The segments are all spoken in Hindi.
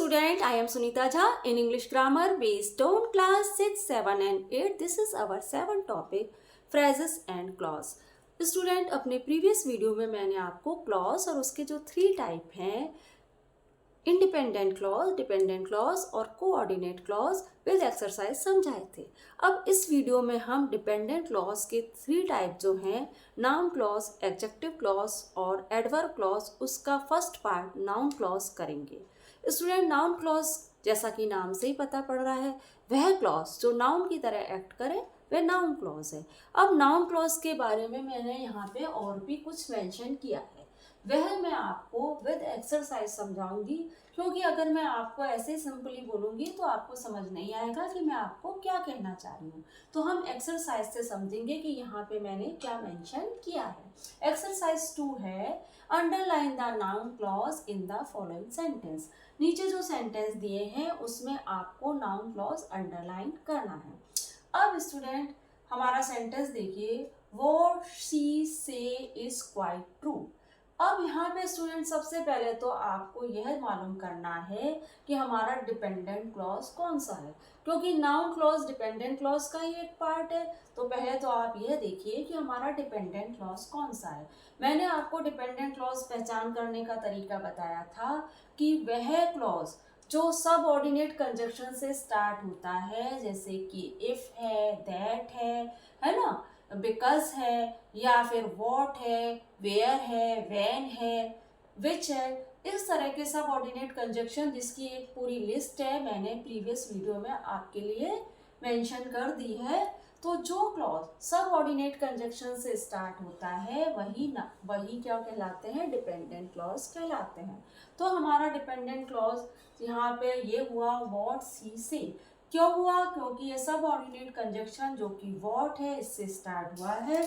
student, I am Sunita Jha in English grammar based on class 6, 7 and 8. This is our 7th topic, phrases and clause. Student, अपने प्रीवियस वीडियो में मैंने आपको क्लॉज और उसके जो 3 टाइप हैं, इंडिपेंडेंट क्लॉज, डिपेंडेंट क्लॉज और कोऑर्डिनेट क्लॉज विद एक्सरसाइज समझाए थे। अब इस वीडियो में हम डिपेंडेंट क्लॉज के 3 टाइप जो हैं, नाउन क्लॉज, एडजेक्टिव क्लॉज और एडवर्ब क्लॉज, उसका फर्स्ट पार्ट नाउन क्लॉज करेंगे। स्टूडेंट, नाउन क्लॉज जैसा कि नाम से ही पता पड़ रहा है, वह क्लॉज जो नाउन की तरह एक्ट करे वह नाउन क्लॉज है। अब नाउन क्लॉज के बारे में मैंने यहाँ पे और भी कुछ मेंशन किया है, वह मैं आपको विद एक्सरसाइज समझाऊंगी, क्योंकि अगर मैं आपको ऐसे सिंपली बोलूँगी तो आपको समझ नहीं आएगा कि मैं आपको क्या कहना चाह रही हूँ। तो हम एक्सरसाइज से समझेंगे कि यहाँ पे मैंने क्या मेंशन किया है। एक्सरसाइज 2 है, underline the noun clause in the following sentence. नीचे जो सेंटेंस दिए हैं उसमें आपको नाउन क्लॉज अंडरलाइन करना है। अब स्टूडेंट, हमारा सेंटेंस देखिए, व्हाट शी से इज क्वाइट ट्रू। अब यहाँ पे स्टूडेंट सबसे पहले तो आपको यह मालूम करना है कि हमारा डिपेंडेंट क्लॉज कौन सा है, क्योंकि नाउन क्लॉज डिपेंडेंट क्लॉज का ही एक पार्ट है। तो पहले तो आप यह देखिए कि हमारा डिपेंडेंट क्लॉज कौन सा है। मैंने आपको डिपेंडेंट क्लॉज पहचान करने का तरीका बताया था कि वह क्लॉज जो सब ऑर्डिनेट कंजक्शन से स्टार्ट होता है, जैसे कि इफ है, दैट है ना, बिकॉज है, या फिर वॉट है, वेयर है, व्हेन है, विच है, इस तरह के सब ऑर्डिनेट कंजक्शन जिसकी एक पूरी लिस्ट है, मैंने प्रीवियस वीडियो में आपके लिए मेंशन कर दी है। तो जो क्लॉज सब ऑर्डिनेट कंजक्शन से स्टार्ट होता है वही क्या कहलाते हैं, डिपेंडेंट क्लॉज कहलाते हैं। तो हमारा डिपेंडेंट क्लॉज यहाँ पे ये हुआ व्हाट शी से। क्यों हुआ? क्योंकि ये सब ऑर्डिनेट कंजक्शन जो कि व्हाट है इससे स्टार्ट हुआ है,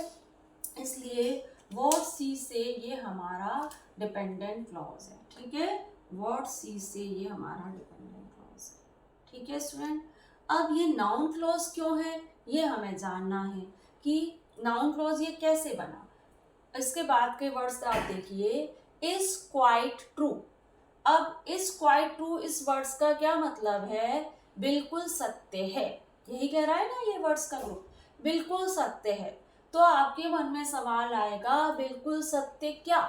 इसलिए व्हाट शी से ये हमारा डिपेंडेंट क्लॉज है। ठीक है, व्हाट शी से ये हमारा डिपेंडेंट क्लॉज है। ठीक है स्टूडेंट, अब ये नाउन क्लॉज क्यों है ये हमें जानना है कि नाउन क्लॉज ये कैसे बना। इसके बाद के वर्ड्स आप देखिए, इज क्वाइट ट्रू। अब इज क्वाइट ट्रू इस वर्ड्स का क्या मतलब है? बिल्कुल सत्य है, यही कह रहा है ना ये वर्ड्स का ग्रुप, बिल्कुल सत्य है। तो आपके मन में सवाल आएगा, बिल्कुल सत्य क्या?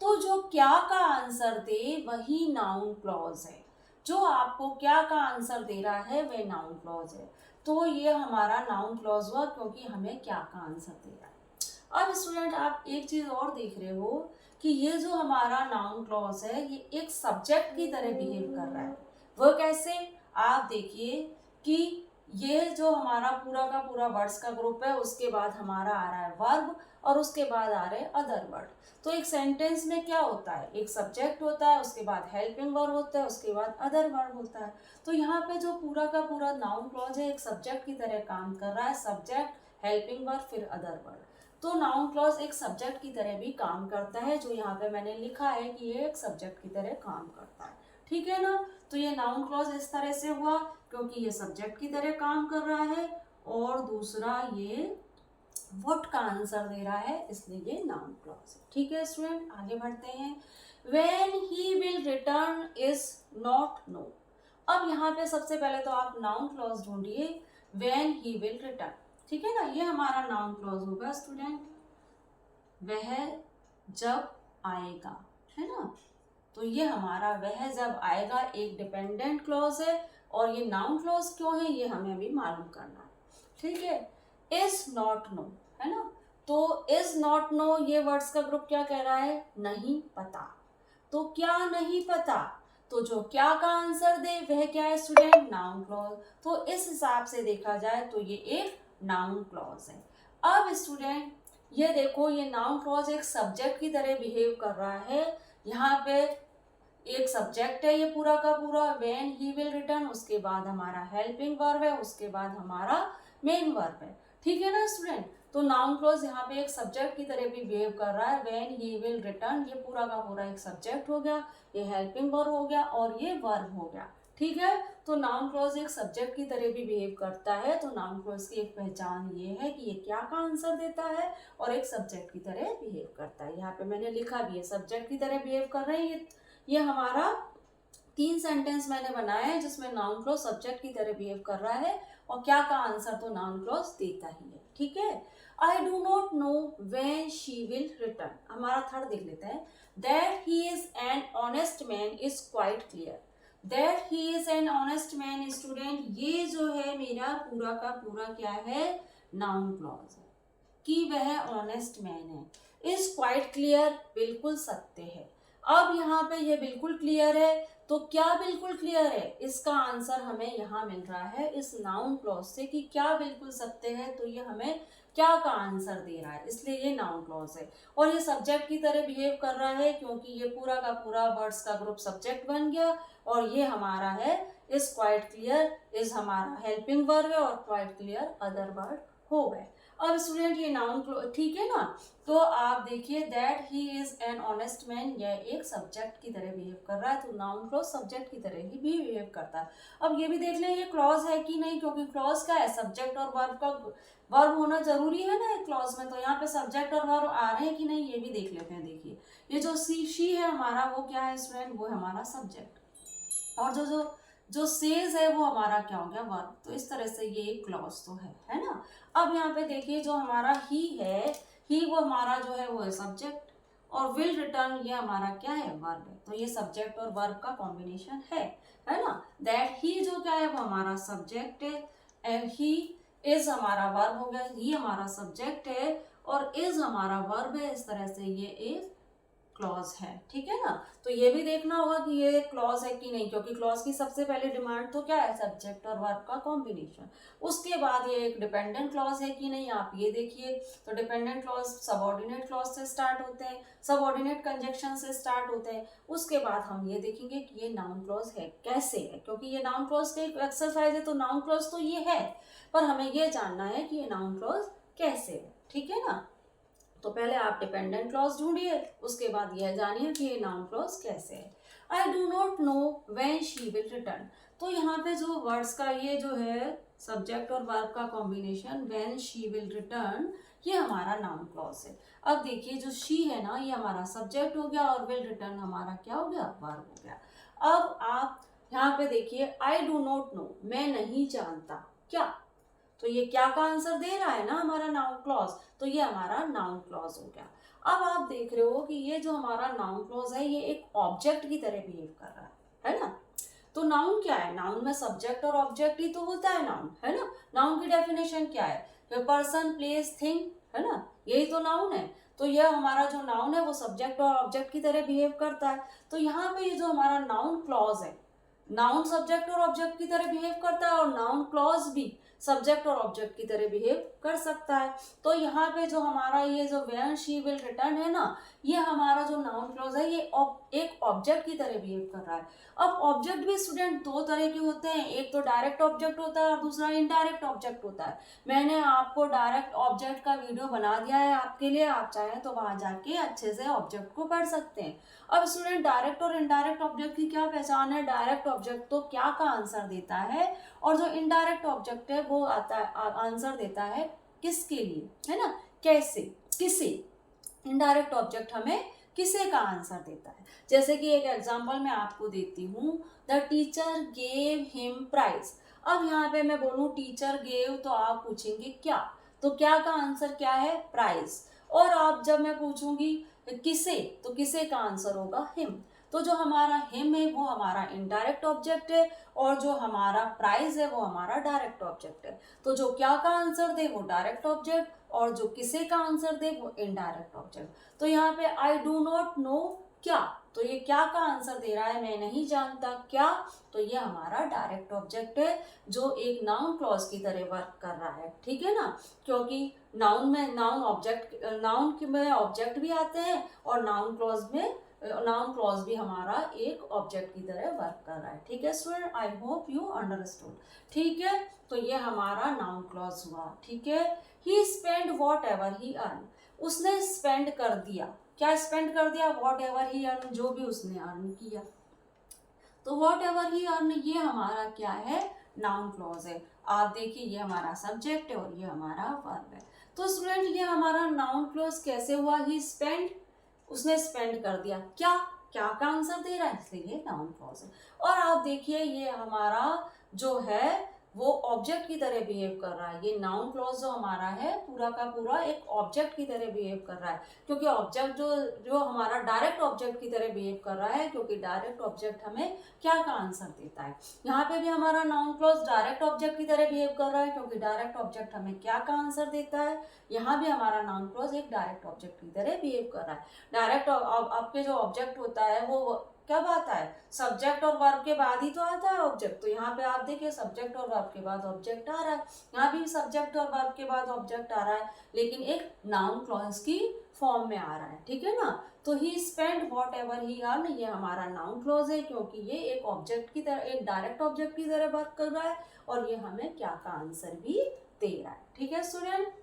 तो जो क्या का आंसर दे वही नाउन क्लॉज है। जो आपको क्या का आंसर दे रहा है वह नाउन क्लॉज है। तो ये हमारा नाउन क्लॉज हुआ क्योंकि हमें क्या का आंसर दे रहा है। अब स्टूडेंट, आप एक चीज और देख रहे हो कि ये जो हमारा नाउन क्लॉज है ये एक सब्जेक्ट की तरह बिहेव कर रहा है। वो कैसे? आप देखिए कि ये जो हमारा पूरा का पूरा वर्ड्स का ग्रुप है, उसके बाद हमारा आ रहा है वर्ब और उसके बाद आ रहे हैं अदर वर्ड। तो एक सेंटेंस में क्या होता है, एक सब्जेक्ट होता है, उसके बाद हेल्पिंग वर्ब होता है, उसके बाद अदर वर्ब होता है। तो यहाँ पे जो पूरा का पूरा नाउन क्लॉज है एक सब्जेक्ट की तरह काम कर रहा है, सब्जेक्ट, हेल्पिंग वर्ब, फिर अदर वर्ब। तो नाउन क्लॉज एक सब्जेक्ट की तरह भी काम करता है, जो यहाँ पे मैंने लिखा है कि ये एक सब्जेक्ट की तरह काम करता है। ठीक है ना, तो ये नाउन क्लॉज इस तरह से हुआ क्योंकि ये सब्जेक्ट की तरह काम कर रहा है, और दूसरा ये व्हाट का आंसर दे रहा है, इसलिए ये नाउन क्लॉज है। ठीक है स्टूडेंट, आगे बढ़ते हैं। When he will return is not know. अब यहाँ पे सबसे पहले तो आप नाउन क्लॉज ढूंढिए, व्हेन ही विल रिटर्न। ठीक है ना, ये हमारा नाउन क्लॉज होगा स्टूडेंट, वह जब आएगा, है ना। तो ये हमारा वह जब आएगा एक डिपेंडेंट क्लॉज है, और ये नाउन क्लॉज क्यों है ये हमें अभी मालूम करना है। ठीक है, इज नॉट नो, है ना। तो इज नॉट नो ये वर्ड्स का ग्रुप क्या कह रहा है? नहीं पता। तो क्या नहीं पता? तो जो क्या का आंसर दे वह क्या है स्टूडेंट? Noun clause. तो इस हिसाब से देखा जाए तो ये एक नाउन क्लॉज है। अब स्टूडेंट ये देखो, ये नाउन क्लॉज एक सब्जेक्ट की तरह बिहेव कर रहा है। यहाँ पे एक सब्जेक्ट है ये पूरा का पूरा, व्हेन ही विल रिटर्न, उसके बाद हमारा हेल्पिंग वर्ब है, उसके बाद हमारा मेन वर्ब है। ठीक है ना स्टूडेंट, तो नाउन क्लॉज यहाँ पे एक सब्जेक्ट की तरह भी बिहेव कर रहा है। व्हेन ही विल रिटर्न ये पूरा का पूरा एक सब्जेक्ट हो गया, ये हेल्पिंग वर्ब हो गया और ये वर्ब हो गया। ठीक है, तो नाउन क्लॉज एक सब्जेक्ट की तरह भी बिहेव करता है। तो नाउन क्लॉज की एक पहचान ये है कि ये क्या का आंसर देता है और एक सब्जेक्ट की तरह बिहेव करता है। यहाँ पे मैंने लिखा भी है, सब्जेक्ट की तरह बिहेव कर रहे हैं, ये हमारा 3 सेंटेंस मैंने बनाए हैं जिसमें नाउन क्लॉज सब्जेक्ट की तरह बिहेव कर रहा है और क्या का आंसर तो नाउन क्लॉज देता ही है, ठीक है। I do not know when she will return, हमारा थर्ड देख लेते हैं। That he is an honest man is quite clear. That he is an honest man, student ये जो है मेरा पूरा का पूरा क्या है, नाउन क्लॉज है कि वह ऑनेस्ट मैन है। इज क्वाइट क्लियर, बिल्कुल सत्य है। अब यहाँ पे ये बिल्कुल क्लियर है, तो क्या बिल्कुल क्लियर है, इसका आंसर हमें यहाँ मिल रहा है इस नाउन क्लॉज से कि क्या बिल्कुल सत्य है, तो ये हमें क्या का आंसर दे रहा है, इसलिए ये नाउन क्लॉज है। और ये सब्जेक्ट की तरह बिहेव कर रहा है क्योंकि ये पूरा का पूरा वर्ड्स का ग्रुप सब्जेक्ट बन गया और ये हमारा है इज क्वाइट क्लियर, इज हमारा हेल्पिंग वर्ब है और क्वाइट क्लियर अदर वर्ड हो गए। अब स्टूडेंट ये नाउन ठीक है ना, तो आप देखिए that he is an honest man, यह एक सब्जेक्ट की तरह बिहेव कर रहा है, तो नाउन क्लॉज सब्जेक्ट की तरह ही भी बिहेव करता है। अब ये भी देख लें ये क्लॉज है कि नहीं, क्योंकि क्लॉज क्या है, सब्जेक्ट और वर्ब का वर्ब होना जरूरी है ना एक क्लॉज में, तो यहाँ पे सब्जेक्ट और वर्ब आ रहे हैं कि नहीं ये भी देख लेते हैं। देखिए ये जो शी है हमारा वो क्या है स्टूडेंट, वो है हमारा सब्जेक्ट और जो सेज है वो हमारा क्या हो गया, वर्ब। तो इस तरह से ये क्लॉज तो है ना। अब यहाँ पे देखिए जो हमारा ही है, ही वो हमारा जो है वो है सब्जेक्ट और विल रिटर्न ये हमारा क्या है, वर्ब है। तो ये सब्जेक्ट और वर्ब का कॉम्बिनेशन है ना। दैट ही जो क्या है वो हमारा सब्जेक्ट है एंड ही इज हमारा वर्ब हो गया, ही हमारा सब्जेक्ट है और इज हमारा वर्ब है। इस तरह से ये एक क्लॉज है, ठीक है ना। तो ये भी देखना होगा कि ये क्लॉज है कि नहीं, क्योंकि क्लॉज की सबसे पहले डिमांड तो क्या है, सब्जेक्ट और वर्ब का कॉम्बिनेशन। उसके बाद ये एक डिपेंडेंट क्लॉज है कि नहीं, आप ये देखिए। तो डिपेंडेंट क्लॉज सबऑर्डिनेट क्लॉज से स्टार्ट होते हैं, सबऑर्डिनेट कंजक्शन से स्टार्ट होते हैं। उसके बाद हम ये देखेंगे कि ये नाउन क्लॉज है कैसे है, क्योंकि ये नाउन क्लॉज का एक एक्सरसाइज है। तो नाउन क्लॉज तो ये है, पर हमें ये जानना है कि ये नाउन क्लॉज कैसे है, ठीक है ना। तो पहले आप डिपेंडेंट क्लॉज ढूंढिए, उसके बाद यह जानिए कि ये नाउन क्लॉज कैसे है। I do not know when she will return, तो यहाँ पे जो वर्ड्स का ये जो है सब्जेक्ट और वर्ब का combination when she will return, ये हमारा नाउन क्लॉज है। अब देखिए जो शी है ना, ये हमारा सब्जेक्ट हो गया और विल रिटर्न हमारा क्या हो गया, वर्ब हो गया। अब आप यहाँ पे देखिए आई डू नॉट नो, मैं नहीं जानता क्या, तो ये क्या का आंसर दे रहा है ना, हमारा नाउन क्लॉज। तो ये हमारा नाउन क्लॉज हो गया। अब आप देख रहे हो कि ये जो हमारा नाउन क्लॉज है ये एक ऑब्जेक्ट की तरह बिहेव कर रहा है ना। तो नाउन क्या है, नाउन में सब्जेक्ट और ऑब्जेक्ट ही तो होता है नाउन, है ना। नाउन की डेफिनेशन क्या है, पर्सन प्लेस थिंग, है ना, यही तो नाउन है। तो यह हमारा जो नाउन है वो सब्जेक्ट और ऑब्जेक्ट की तरह बिहेव करता है। तो यहाँ पे ये जो हमारा नाउन क्लॉज है, नाउन सब्जेक्ट और ऑब्जेक्ट की तरह बिहेव करता है और नाउन क्लॉज भी सब्जेक्ट और ऑब्जेक्ट की तरह बिहेव कर सकता है। तो यहाँ पे जो हमारा ये जो व्हेन शी विल रिटर्न है ना, ये हमारा जो नाउन क्लॉज है ये एक ऑब्जेक्ट की तरह बिहेव कर रहा है। अब ऑब्जेक्ट भी स्टूडेंट दो तरह के होते हैं, एक तो डायरेक्ट ऑब्जेक्ट होता है और दूसरा इनडायरेक्ट ऑब्जेक्ट होता है। मैंने आपको डायरेक्ट ऑब्जेक्ट का वीडियो बना दिया है आपके लिए, आप चाहें तो वहां जाके अच्छे से ऑब्जेक्ट को पढ़ सकते हैं। अब स्टूडेंट डायरेक्ट और इनडायरेक्ट ऑब्जेक्ट की क्या पहचान है, डायरेक्ट ऑब्जेक्ट तो क्या का आंसर देता है और जो इनडायरेक्ट ऑब्जेक्ट है वो आता है आंसर देता है किसके लिए, है ना, कैसे, किसे। इनडायरेक्ट ऑब्जेक्ट हमें किसे का आंसर देता है। जैसे कि एक एग्जांपल मैं आपको देती हूँ, the teacher gave him prize. अब यहाँ पे मैं बोलूँ टीचर गेव, तो आप पूछेंगे क्या, तो क्या का आंसर क्या है, प्राइज। और आप जब मैं पूछूंगी किसे, तो किसे का आंसर होगा हिम। तो जो हमारा हिम है वो हमारा इनडायरेक्ट ऑब्जेक्ट है और जो हमारा प्राइज है वो हमारा डायरेक्ट ऑब्जेक्ट है। तो जो क्या का आंसर दे वो डायरेक्ट ऑब्जेक्ट और जो किसे का आंसर दे वो इनडायरेक्ट ऑब्जेक्ट। तो यहाँ पे आई डू नॉट नो क्या, तो ये क्या का आंसर दे रहा है, मैं नहीं जानता क्या, तो ये हमारा डायरेक्ट ऑब्जेक्ट है जो एक नाउन क्लॉज की तरह वर्क कर रहा है, ठीक है ना। क्योंकि नाउन में नाउन में ऑब्जेक्ट भी आते हैं और नाउन क्लॉज भी हमारा एक ऑब्जेक्ट की तरह वर्क कर रहा है, ठीक है student. I hope you understood, ठीक है। तो ये हमारा नाउन क्लॉज हुआ, ठीक है। He spend whatever he earn, उसने स्पेंड कर दिया, क्या स्पेंड कर दिया, वॉट एवर ही अर्न, जो भी उसने अर्न किया। तो वॉट एवर ही अर्न ये हमारा क्या है, नाउन क्लॉज है। आप देखिए ये हमारा सब्जेक्ट है और ये हमारा वर्ब है। तो स्टूडेंट ये हमारा नाउन क्लॉज कैसे हुआ, ही स्पेंड, उसने स्पेंड कर दिया क्या, क्या का आंसर दे रहा है, इसलिए ये नाउन क्लॉज है। और आप देखिए ये हमारा जो है वो ऑब्जेक्ट की तरह बिहेव कर रहा है। ये नाउन क्लॉज जो हमारा है पूरा का पूरा एक ऑब्जेक्ट की तरह बिहेव कर रहा है, क्योंकि ऑब्जेक्ट जो हमारा डायरेक्ट ऑब्जेक्ट की तरह बिहेव कर रहा है, क्योंकि डायरेक्ट ऑब्जेक्ट हमें क्या का आंसर देता है। यहाँ पे भी हमारा नाउन क्लॉज डायरेक्ट ऑब्जेक्ट की तरह बिहेव कर रहा है, क्योंकि डायरेक्ट ऑब्जेक्ट हमें क्या का आंसर देता है। यहाँ भी हमारा नाउन क्लॉज एक डायरेक्ट ऑब्जेक्ट की तरह बिहेव कर रहा है। डायरेक्ट आपके जो ऑब्जेक्ट होता है वो कब आता है, सब्जेक्ट और वर्ब के बाद ही तो आता है ऑब्जेक्ट। तो यहाँ पे आप देखिए सब्जेक्ट और वर्ब के बाद ऑब्जेक्ट आ रहा है, यहाँ भी सब्जेक्ट और वर्ब के बाद ऑब्जेक्ट आ रहा है, लेकिन एक नाउन क्लॉज की फॉर्म में आ रहा है, ठीक है ना। तो he spend whatever he earn, ये हमारा नाउन क्लॉज है, क्योंकि ये एक ऑब्जेक्ट की तरह, एक डायरेक्ट ऑब्जेक्ट की तरह वर्क कर रहा है, और ये हमें क्या का आंसर भी दे रहा है, ठीक है student.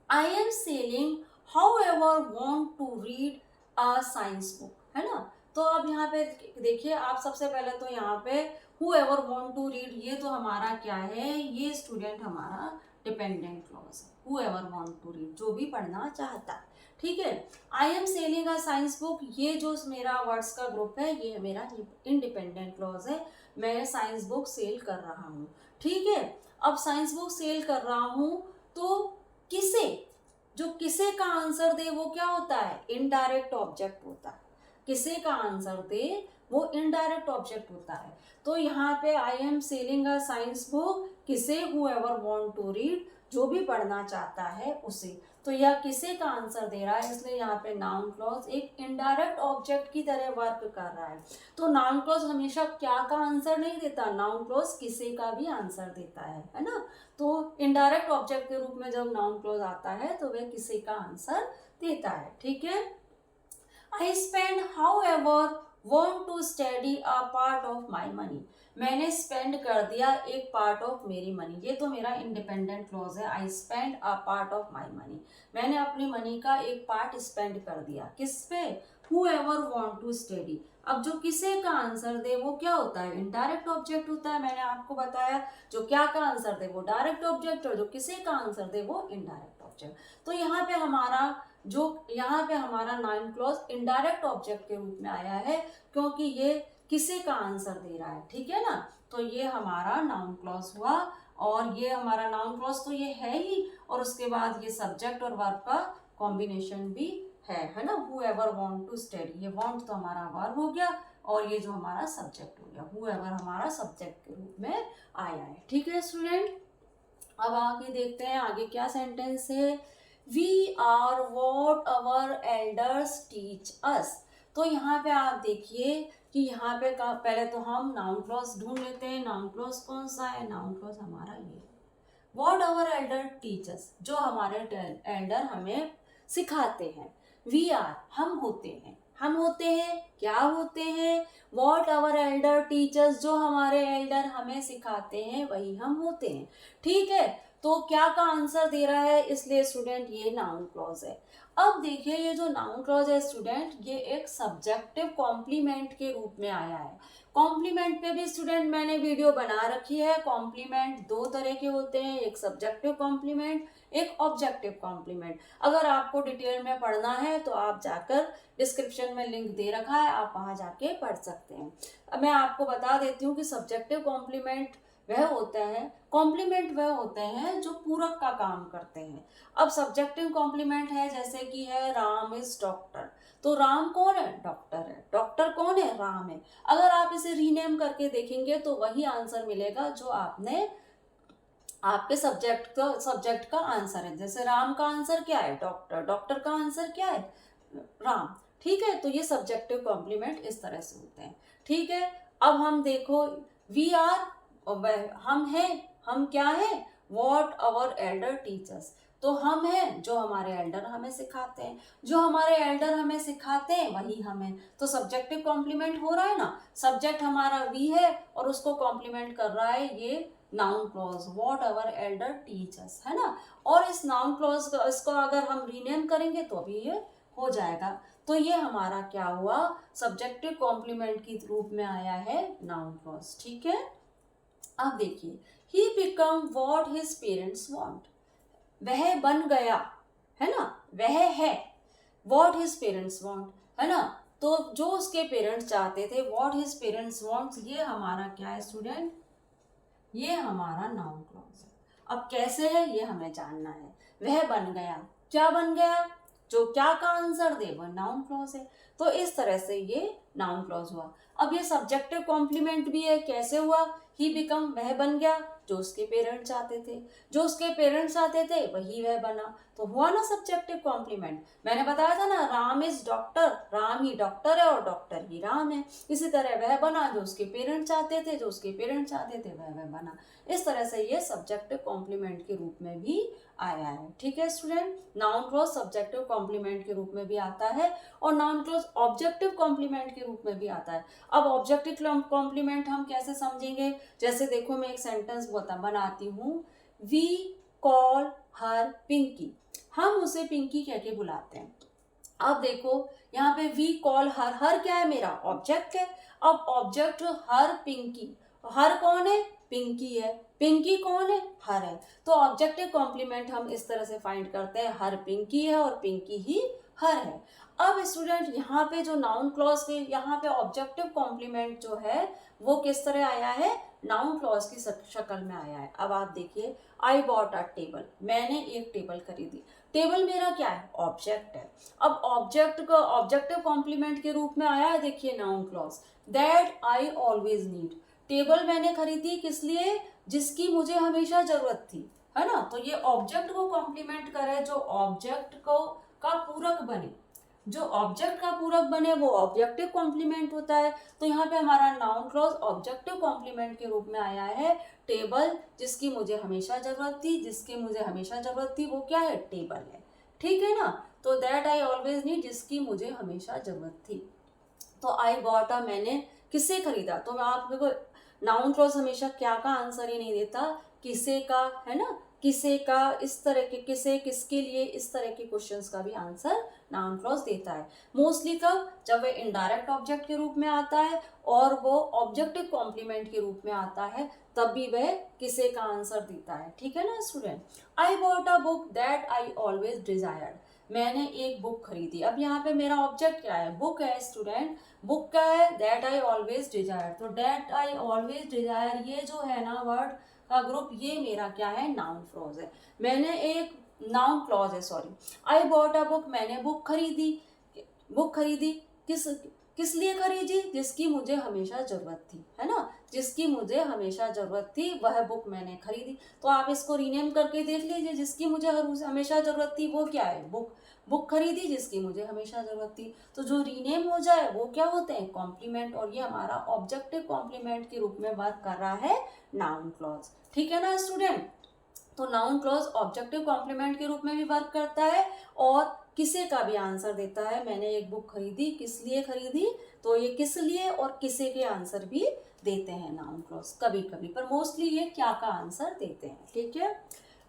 I am selling however want to read a science book, है ना। तो अब यहाँ पे देखिए आप, सबसे पहले तो यहाँ पे whoever want to read, ये तो हमारा क्या है, ये स्टूडेंट हमारा डिपेंडेंट क्लॉज है। whoever want to read, जो भी पढ़ना चाहता है, ठीक है। आई am selling a science book, ये जो मेरा वर्ड्स का ग्रुप है ये मेरा इंडिपेंडेंट क्लॉज है। मैं साइंस बुक सेल कर रहा हूँ, ठीक है। अब साइंस बुक सेल कर रहा हूँ तो किसे, जो किसे का आंसर दे वो क्या होता है, इनडायरेक्ट ऑब्जेक्ट होता है। किसे का आंसर दे वो इनडायरेक्ट ऑब्जेक्ट होता है। तो यहाँ पे आई am selling a science book, किसे, whoever want to read, जो भी पढ़ना चाहता है उसे। तो यह किसे का आंसर दे रहा है, इसलिए यहाँ पे नाउन क्लॉज एक इनडायरेक्ट ऑब्जेक्ट की तरह वर्क कर रहा है। तो नाउन क्लॉज हमेशा क्या का आंसर नहीं देता, नाउन क्लॉज किसे का भी आंसर देता है ना। तो इनडायरेक्ट ऑब्जेक्ट के रूप में जब नाउन क्लॉज आता है तो वह किसे का आंसर देता है, ठीक है। I spend however want to study a part of my money, मैंने स्पेंड कर दिया एक पार्ट ऑफ मेरी मनी, ये तो मेरा इंडिपेंडेंट क्लॉज है। I spend a part of my money, मैंने अपनी मनी का एक पार्ट स्पेंड कर दिया, किस पे, whoever want to study। अब जो किसे का आंसर दे वो क्या होता है, इनडायरेक्ट ऑब्जेक्ट होता है। मैंने आपको बताया जो क्या का आंसर दे वो डायरेक्ट ऑब्जेक्ट, और जो किसे का आंसर दे वो इनडायरेक्ट ऑब्जेक्ट। तो यहाँ पे हमारा नाउन क्लॉज इनडायरेक्ट ऑब्जेक्ट के रूप में आया है, क्योंकि ये किसे का आंसर दे रहा है, ठीक है ना। तो ये हमारा नाउन क्लॉज हुआ, और ये हमारा नाउन क्लॉज तो ये है ही, और उसके बाद ये सब्जेक्ट और वर्ब का कॉम्बिनेशन भी है ना। whoever want to study, ये want तो हमारा वर्ब हो गया, और ये जो हमारा सब्जेक्ट हो गया, whoever हमारा सब्जेक्ट के रूप में आया है, ठीक है स्टूडेंट। अब आगे देखते हैं आगे क्या सेंटेंस है। We are what our elders teach us, तो यहाँ पे आप देखिए कि यहाँ पे पहले तो हम नाउन क्लॉज ढूंढ लेते हैं। नाउन क्लॉज कौन सा है, नाउन क्लॉज हमारा ये what our elder teach us, जो हमारे एल्डर हमें सिखाते हैं। We are, हम होते हैं क्या होते हैं, what our elder teachers, जो हमारे एल्डर हमें सिखाते हैं वही हम होते हैं, ठीक है। तो क्या का आंसर दे रहा है, इसलिए स्टूडेंट ये नाउन क्लॉज है। अब देखिए ये जो नाउन क्लॉज है स्टूडेंट, ये एक सब्जेक्टिव कॉम्प्लीमेंट के रूप में आया है। कॉम्प्लीमेंट पे भी स्टूडेंट मैंने वीडियो बना रखी है। कॉम्प्लीमेंट दो तरह के होते हैं, एक सब्जेक्टिव कॉम्प्लीमेंट, एक ऑब्जेक्टिव कॉम्प्लीमेंट। अगर आपको डिटेल में पढ़ना है तो आप जाकर डिस्क्रिप्शन में लिंक दे रखा है, आप वहाँ जाके पढ़ सकते हैं। अब मैं आपको बता देती हूँ कि सब्जेक्टिव कॉम्प्लीमेंट वह होता है, कॉम्प्लीमेंट वह होते हैं जो पूरक का काम करते हैं। अब सब्जेक्टिव कॉम्प्लीमेंट है जैसे कि है राम इज डॉक्टर, तो राम कौन है, डॉक्टर है। डॉक्टर कौन है, राम है। अगर आप इसे रीनेम करके देखेंगे तो वही आंसर मिलेगा जो आपने आपके सब्जेक्ट का आंसर है। जैसे राम का आंसर क्या है, डॉक्टर, डॉक्टर का आंसर क्या है, राम, ठीक है। तो ये सब्जेक्टिव कॉम्प्लीमेंट इस तरह से होते हैं, ठीक है। अब हम देखो वी आर, हम हैं, हम क्या है, वॉट आवर एल्डर टीचर्स, तो हम हैं जो हमारे एल्डर हमें सिखाते हैं। जो हमारे एल्डर हमें सिखाते हैं वही हम हैं। तो सब्जेक्टिव कॉम्प्लीमेंट हो रहा है ना, सब्जेक्ट हमारा वी है और उसको कॉम्प्लीमेंट कर रहा है ये noun clause, what our elder teachers, है ना। और इस नाउन क्लॉज इसको अगर हम रीनेम करेंगे तो भी ये हो जाएगा। तो ये हमारा क्या हुआ, सब्जेक्टिव कॉम्प्लीमेंट के रूप में आया है नाउन क्लॉज, ठीक है। अब देखिए he become what his parents want, वह बन गया, है ना, वह है what his parents want, है ना। तो जो उसके पेरेंट्स चाहते थे, व्हाट हिज पेरेंट्स वांट्स, ये हमारा क्या है स्टूडेंट, ये हमारा नाउन क्लॉज है। अब कैसे है ये हमें जानना है। वह बन गया, क्या बन गया, जो क्या का आंसर दे वह नाउन क्लॉज है। तो इस तरह से ये नाउन क्लॉज हुआ। अब ये सब्जेक्टिव कॉम्प्लीमेंट भी है, कैसे हुआ, ही बिकम, वह बन गया जो उसके पेरेंट्स चाहते थे, जो उसके पेरेंट्स चाहते थे वही वह बना, तो हुआ ना सब्जेक्टिव कॉम्प्लीमेंट। मैंने बताया था ना, Ram is doctor, Ram he doctor है और डॉक्टर ही राम है। इसी तरह वह बना जो उसके पेरेंट्स चाहते थे, जो उसके पेरेंट्स चाहते थे वह बना। इस तरह से ये सब्जेक्टिव कॉम्प्लीमेंट के रूप में भी आया है। ठीक है student, noun clause subjective complement के रूप में भी आता है और नाउन क्लॉज ऑब्जेक्टिव कॉम्प्लीमेंट के रूप में भी आता है। अब ऑब्जेक्टिव कॉम्प्लीमेंट हम कैसे समझेंगे, जैसे देखो मैं एक सेंटेंस बनाती हूँ, वी कॉल हर पिंकी, हम उसे पिंकी कह के बुलाते हैं। अब देखो यहाँ पे वी कॉल हर, हर क्या है, मेरा ऑब्जेक्ट है। अब ऑब्जेक्ट हर पिंकी, हर कौन है, पिंकी है, पिंकी कौन है, हर है। तो ऑब्जेक्टिव कॉम्प्लीमेंट हम इस तरह से फाइंड करते हैं, हर पिंकी है और पिंकी ही हर है। अब स्टूडेंट यहाँ पे जो नाउन क्लॉज के यहाँ पे ऑब्जेक्टिव कॉम्प्लीमेंट जो है वो किस तरह आया है, नाउन क्लॉज की शक्ल में आया है। अब आप देखिए, आई बॉट अ टेबल, मैंने एक टेबल खरीदी, टेबल मेरा क्या है, ऑब्जेक्ट है। अब ऑब्जेक्ट को ऑब्जेक्टिव कॉम्प्लीमेंट के रूप में आया है, देखिए noun clause, that I always need, table मैंने खरीदी किस लिए, जिसकी मुझे हमेशा जरूरत थी, है ना। तो ये ऑब्जेक्ट को कॉम्प्लीमेंट करे, जो ऑब्जेक्ट को का पूरक बने, जो ऑब्जेक्ट का पूरक बने वो ऑब्जेक्टिव कॉम्प्लीमेंट होता है। तो यहाँ पे हमारा नाउन क्लॉज ऑब्जेक्टिव कॉम्प्लीमेंट के रूप में आया है, टेबल जिसकी मुझे हमेशा जरूरत थी, जिसकी मुझे हमेशा जरूरत थी वो क्या है, टेबल है। ठीक है ना, तो दैट आई ऑलवेज नीड, जिसकी मुझे हमेशा जरूरत थी। तो आई बॉट अ, मैंने किसे खरीदा, तो मैं आप देखो नाउन क्लॉज हमेशा क्या का आंसर ही नहीं देता, किसे का, है ना, किसे का, इस तरह के किसे, किसके लिए, इस तरह के क्वेश्चंस का भी आंसर नाउन क्लॉज देता है। मोस्टली कब, जब वह इनडायरेक्ट ऑब्जेक्ट के रूप में आता है और वो ऑब्जेक्टिव कॉम्प्लीमेंट के रूप में आता है, तब भी वह किसे का आंसर देता है। ठीक है ना student, I bought a book that I always desired, मैंने एक बुक खरीदी। अब यहाँ पे मेरा ऑब्जेक्ट क्या है, बुक है स्टूडेंट, बुक क्या है, दैट आई ऑलवेज डिजायर। तो दैट आई ऑलवेज डिजायर ये जो है ना वर्ड का ग्रुप, ये मेरा क्या है, नाउन क्लॉज है। मैंने एक नाउन क्लॉज है, sorry, I bought a book, मैंने बुक खरीदी, बुक खरीदी किस किस लिए खरीदी, जिसकी मुझे हमेशा जरूरत थी, है ना, जिसकी मुझे हमेशा जरूरत थी वह बुक मैंने खरीदी। तो आप इसको रीनेम करके देख लीजिए, जिसकी मुझे हमेशा जरूरत थी वो क्या है, बुक, बुक खरीदी जिसकी मुझे हमेशा जरूरत थी। तो जो रीनेम हो जाए वो क्या होते हैं, कॉम्प्लीमेंट, और ये हमारा ऑब्जेक्टिव कॉम्प्लीमेंट के रूप में वर्क कर रहा है नाउन क्लॉज। ठीक है ना स्टूडेंट, तो नाउन क्लॉज ऑब्जेक्टिव कॉम्प्लीमेंट के रूप में भी वर्क करता है और किसे का भी आंसर देता है। मैंने एक बुक खरीदी, किस लिए खरीदी, तो ये किस लिए और किसे के आंसर भी देते हैं नाउन क्लॉज कभी कभी, पर मोस्टली ये क्या का आंसर देते हैं। ठीक है,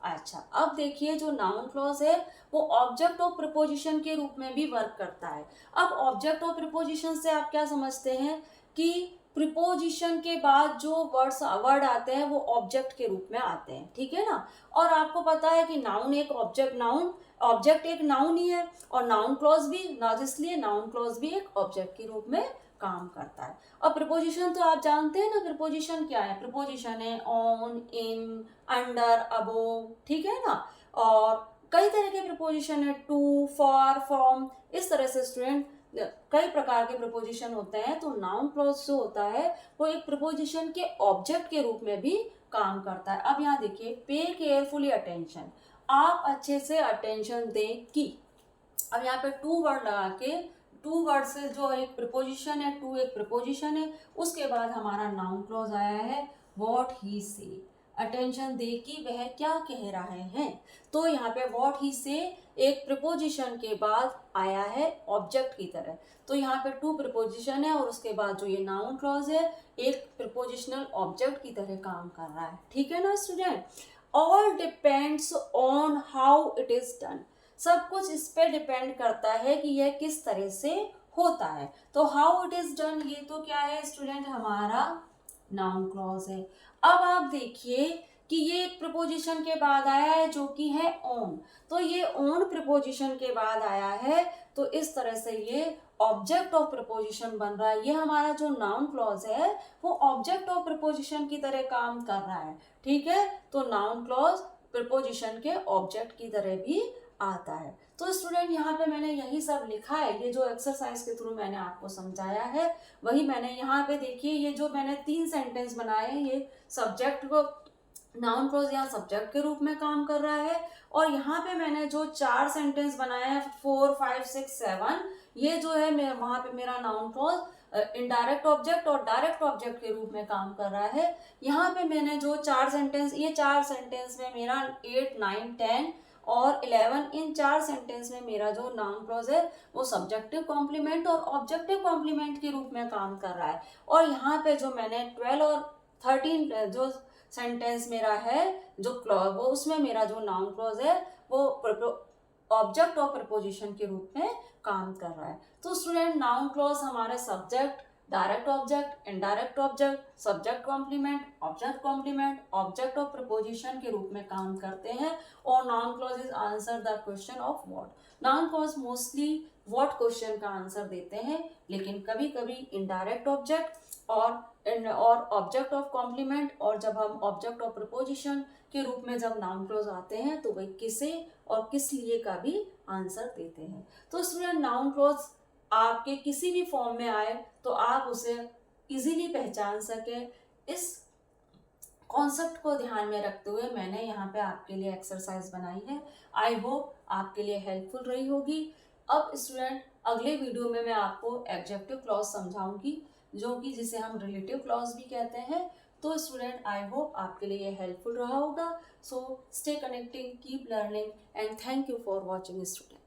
अच्छा अब देखिए जो नाउन क्लॉज है वो ऑब्जेक्ट ऑफ प्रीपोजिशन के रूप में भी वर्क करता है। अब ऑब्जेक्ट ऑफ प्रीपोजिशन से आप क्या समझते हैं कि प्रीपोजिशन के बाद जो वर्ड आते हैं वो ऑब्जेक्ट के रूप में आते हैं। ठीक है ना, और आपको पता है कि नाउन एक ऑब्जेक्ट, ऑब्जेक्ट एक नाउन ही है और नाउन क्लॉज भी ना, इसलिए नाउन क्लॉज भी एक ऑब्जेक्ट के रूप में काम करता है। अब प्रीपोजिशन तो आप जानते हैं ना, प्रीपोजिशन क्या है, प्रीपोजिशन है ऑन, इन, अंडर, अबोव, ठीक है ना, और कई तरह के प्रीपोजिशन है, टू, फॉर, फ्रॉम, इस तरह से स्टूडेंट कई प्रकार के प्रीपोजिशन होते हैं। तो नाउन क्लॉज जो होता है वो एक प्रीपोजिशन के ऑब्जेक्ट के रूप में भी काम करता है। अब यहाँ देखिए, पे केयरफुली अटेंशन, आप अच्छे से अटेंशन दें कि, अब यहाँ पे टू वर्ड लगा के, टू वर्ड से जो एक प्रीपोजिशन है, टू एक प्रीपोजिशन है, उसके बाद हमारा नाउन क्लॉज आया है व्हाट ही से, अटेंशन दे कि वह क्या कह रहे हैं। तो यहाँ पे व्हाट ही से एक प्रीपोजिशन के बाद आया है ऑब्जेक्ट की तरह। तो यहाँ पे टू प्रीपोजिशन है और उसके बाद जो ये नाउन क्लॉज है एक प्रीपोजिशनल ऑब्जेक्ट की तरह काम कर रहा है। ठीक है ना student, all depends on how it is done, सब कुछ इस पे डिपेंड करता है कि यह किस तरह से होता है। तो हाउ इट इज डन ये तो क्या है स्टूडेंट, हमारा नाउन क्लॉज है। अब आप देखिए कि ये एक प्रीपोजिशन के बाद आया है जो कि है ऑन, तो ये ऑन प्रीपोजिशन के बाद आया है, तो इस तरह से ये ऑब्जेक्ट ऑफ प्रपोजिशन बन रहा है। ये हमारा जो नाउन क्लॉज है वो ऑब्जेक्ट ऑफ प्रपोजिशन की तरह काम कर रहा है, ठीक है। तो नाउन क्लॉज प्रपोजिशन के ऑब्जेक्ट की तरह भी आता है। तो स्टूडेंट यहाँ पे मैंने यही सब लिखा है, ये जो एक्सरसाइज के थ्रू मैंने आपको समझाया है वही मैंने यहाँ पे देखिए, ये जो मैंने 3 सेंटेंस बनाए हैं ये सब्जेक्ट को, नाउन क्लॉज यहाँ सब्जेक्ट के रूप में काम कर रहा है, और यहाँ पे मैंने जो 4 सेंटेंस बनाए हैं 4, 5, 6, 7, ये जो है मैं वहाँ पे मेरा नाउन क्लॉज इनडायरेक्ट ऑब्जेक्ट और डायरेक्ट ऑब्जेक्ट के रूप में काम कर रहा है। यहाँ पे मैंने जो 4 सेंटेंस, ये 4 सेंटेंस में मेरा 8, 9, 10 और 11, इन 4 सेंटेंस में मेरा जो नाउन क्लॉज है वो सब्जेक्टिव कॉम्प्लीमेंट और ऑब्जेक्टिव कॉम्प्लीमेंट के रूप में काम कर रहा है। और यहाँ पे जो मैंने 12 और 13 जो सेंटेंस मेरा है जो क्लॉज, वो उसमें मेरा जो नाउन क्लॉज है वो ऑब्जेक्ट और प्रपोजिशन के रूप में काम कर रहा है। तो स्टूडेंट नाउन क्लॉज हमारे subject, direct object, indirect object, subject complement, object of preposition के रूप में काम करते हैं। और noun clauses answer the question of what. Noun clause mostly what question का आंसर देते हैं, लेकिन कभी कभी इनडायरेक्ट ऑब्जेक्ट और ऑब्जेक्ट ऑफ कॉम्प्लीमेंट, और जब हम ऑब्जेक्ट ऑफ प्रपोजिशन के रूप में जब नाउन क्लॉज आते हैं तो वही किसे और किस लिए का भी आंसर देते हैं। तो स्टूडेंट नाउन क्लॉज आपके किसी भी फॉर्म में आए तो आप उसे इजीली पहचान सके, इस कॉन्सेप्ट को ध्यान में रखते हुए मैंने यहाँ पे आपके लिए एक्सरसाइज बनाई है। आई होप आपके लिए हेल्पफुल रही होगी। अब स्टूडेंट अगले वीडियो में मैं आपको एडजेक्टिव क्लॉज समझाऊंगी, जो कि जिसे हम रिलेटिव क्लॉज भी कहते हैं। तो स्टूडेंट आई होप आपके लिए ये हेल्पफुल रहा होगा। So stay connecting, keep learning and thank you for watching student.